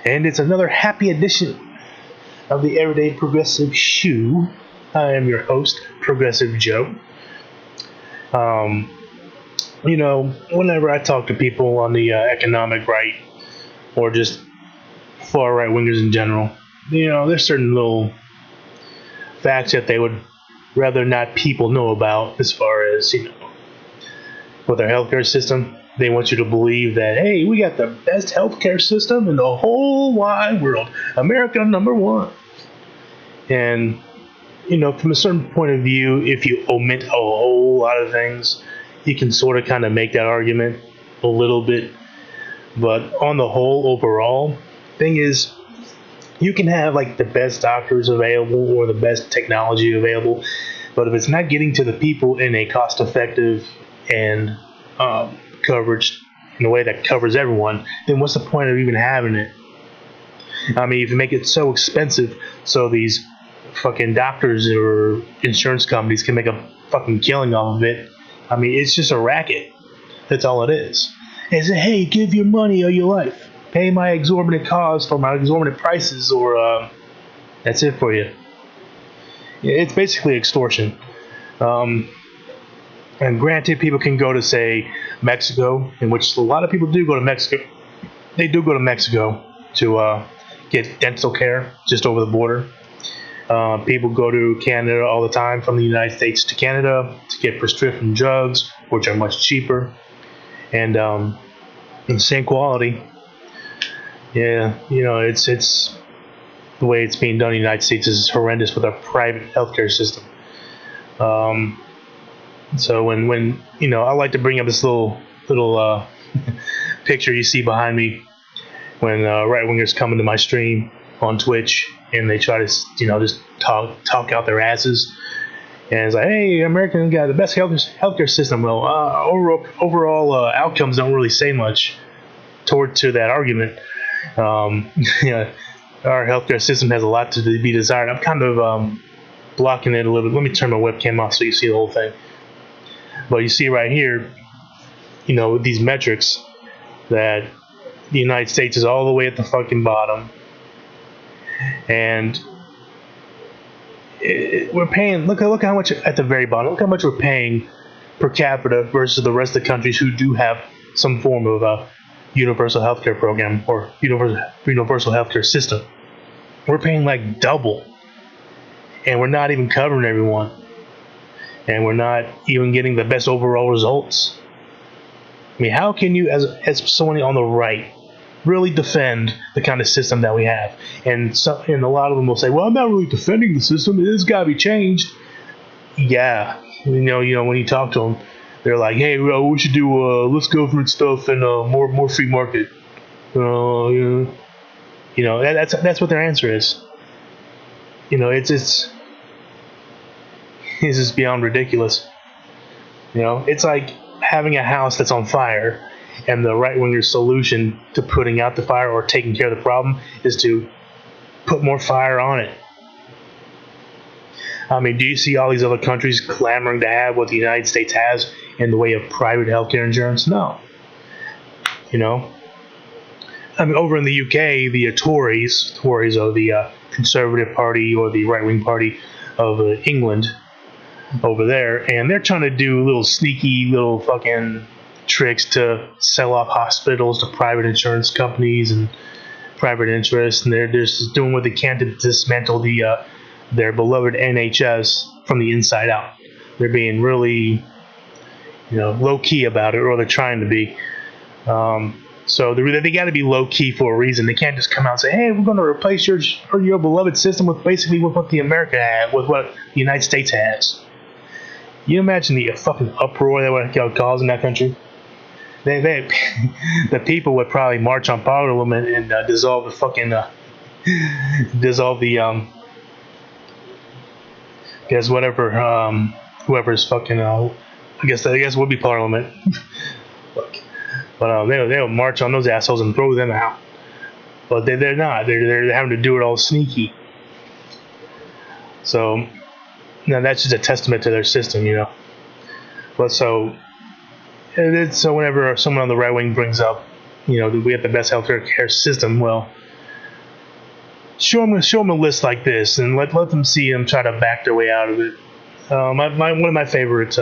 and it's another happy edition of the Everyday Progressive Shoe. I am your host, Progressive Joe. Whenever I talk to people on the economic right, or just far right wingers in general, there's certain little facts that they would rather not people know about, as far as, with our healthcare system. They want you to believe that, hey, we got the best healthcare system in the whole wide world. America number one. And, from a certain point of view, if you omit a whole lot of things, you can sort of kind of make that argument a little bit. But on the whole, overall, thing is, you can have like the best doctors available or the best technology available, but if it's not getting to the people in a cost-effective and coverage in a way that covers everyone, then what's the point of even having it? I mean, if you make it so expensive so these fucking doctors or insurance companies can make a fucking killing off of it, I mean, it's just a racket. That's all it is. It's hey, give your money or your life. Pay my exorbitant cost or my exorbitant prices, or that's it for you. It's basically extortion. And granted, people can go to, say, Mexico, in which a lot of people do go to Mexico. They do go to Mexico to get dental care just over the border. People go to Canada all the time, from the United States to Canada, to get prescription drugs, which are much cheaper and the same quality. Yeah, it's the way it's being done in the United States is horrendous with our private healthcare system. So when I like to bring up this little picture you see behind me when right wingers come into my stream on Twitch and they try to just talk out their asses, and it's like, hey, Americans got the best healthcare system. Well, overall outcomes don't really say much to that argument. Our healthcare system has a lot to be desired. I'm kind of blocking it a little bit. Let me turn my webcam off so you see the whole thing. But you see right here, with these metrics, that the United States is all the way at the fucking bottom. And we're paying, look how much at the very bottom, look how much we're paying per capita versus the rest of the countries who do have some form of a universal healthcare program or universal healthcare system. We're paying like double. And we're not even covering everyone. And we're not even getting the best overall results. I mean, how can you, as someone on the right, really defend the kind of system that we have? And a lot of them will say, well, I'm not really defending the system. It's got to be changed. Yeah. When you talk to them, they're like, hey, we should do less government stuff and more free market. That's what their answer is. It's just beyond ridiculous. It's like having a house that's on fire, and the right winger's solution to putting out the fire or taking care of the problem is to put more fire on it. I mean, do you see all these other countries clamoring to have what the United States has in the way of private healthcare insurance? No. I mean, over in the UK, the Tories are the Conservative Party or the right-wing party of England over there, and they're trying to do little sneaky little fucking tricks to sell off hospitals to private insurance companies and private interests, and they're just doing what they can to dismantle their beloved NHS from the inside out. They're being really low key about it, or they're trying to be. So they got to be low key for a reason. They can't just come out and say, "Hey, we're going to replace your beloved system with basically what the America had, with what the United States has." You imagine the fucking uproar that would cause in that country? The people would probably march on Parliament and dissolve the whoever's fucking I guess it would be Parliament. But they'll march on those assholes and throw them out. But they're not. They're having to do it all sneaky. So now that's just a testament to their system, But so whenever someone on the right wing brings up, we have the best healthcare system, well, show them a list like this, and let them see them try to back their way out of it. One of my favorites,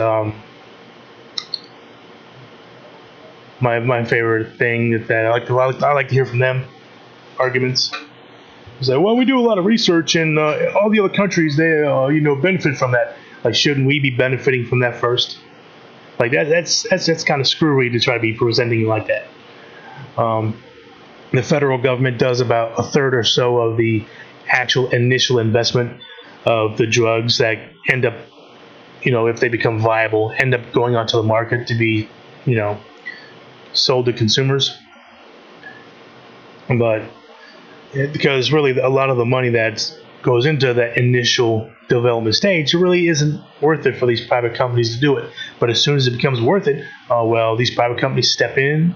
my favorite thing that I like to hear from them arguments is that, well, we do a lot of research, and all the other countries, they benefit from that. Like, shouldn't we be benefiting from that first? Like that's kind of screwy to try to be presenting like that. The federal government does about a third or so of the actual initial investment of the drugs that end up, if they become viable, end up going onto the market to be, sold to consumers. But because really a lot of the money that goes into that initial development stage, it really isn't worth it for these private companies to do it. But as soon as it becomes worth it, these private companies step in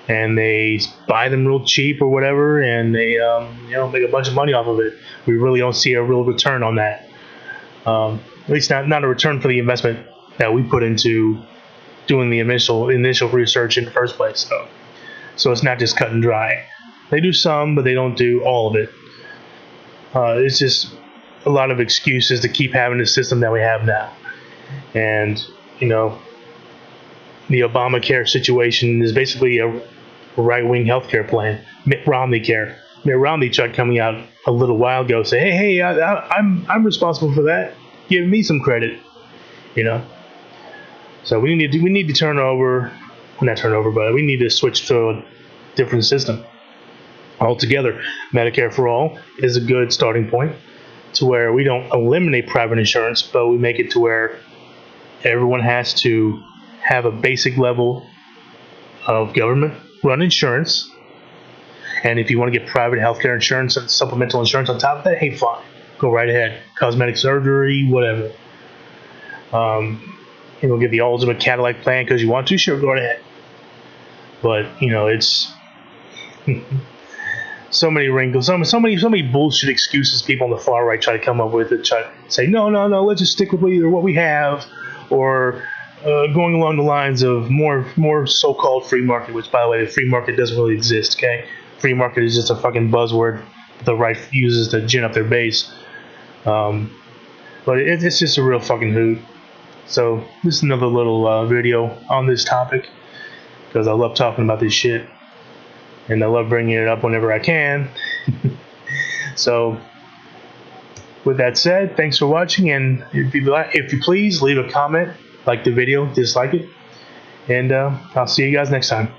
and they buy them real cheap or whatever, and they make a bunch of money off of it. We really don't see a real return on that. At least not a return for the investment that we put into doing the initial research in the first place. So it's not just cut and dry. They do some, but they don't do all of it. It's just a lot of excuses to keep having the system that we have now. And, the Obamacare situation is basically a right-wing healthcare plan. Mitt Romney care. Mitt Romney tried coming out a little while ago, say, hey, I'm responsible for that. Give me some credit, So we need to but we need to switch to a different system altogether. Medicare for all is a good starting point, to where we don't eliminate private insurance, but we make it to where everyone has to have a basic level of government-run insurance. And if you want to get private healthcare insurance and supplemental insurance on top of that, hey, fine, go right ahead. Cosmetic surgery, whatever. Get the ultimate Cadillac plan because you want to, sure, go right ahead. But it's so many wrinkles, so many bullshit excuses people on the far right try to come up with to try to say, no, let's just stick with either what we have, or going along the lines of more so-called free market, which, by the way, the free market doesn't really exist, okay? Free market is just a fucking buzzword that the right uses to gin up their base. But it's just a real fucking hoot. So this is another little video on this topic, because I love talking about this shit, and I love bringing it up whenever I can. So with that said, thanks for watching, and if you please leave a comment, like the video, dislike it, and I'll see you guys next time.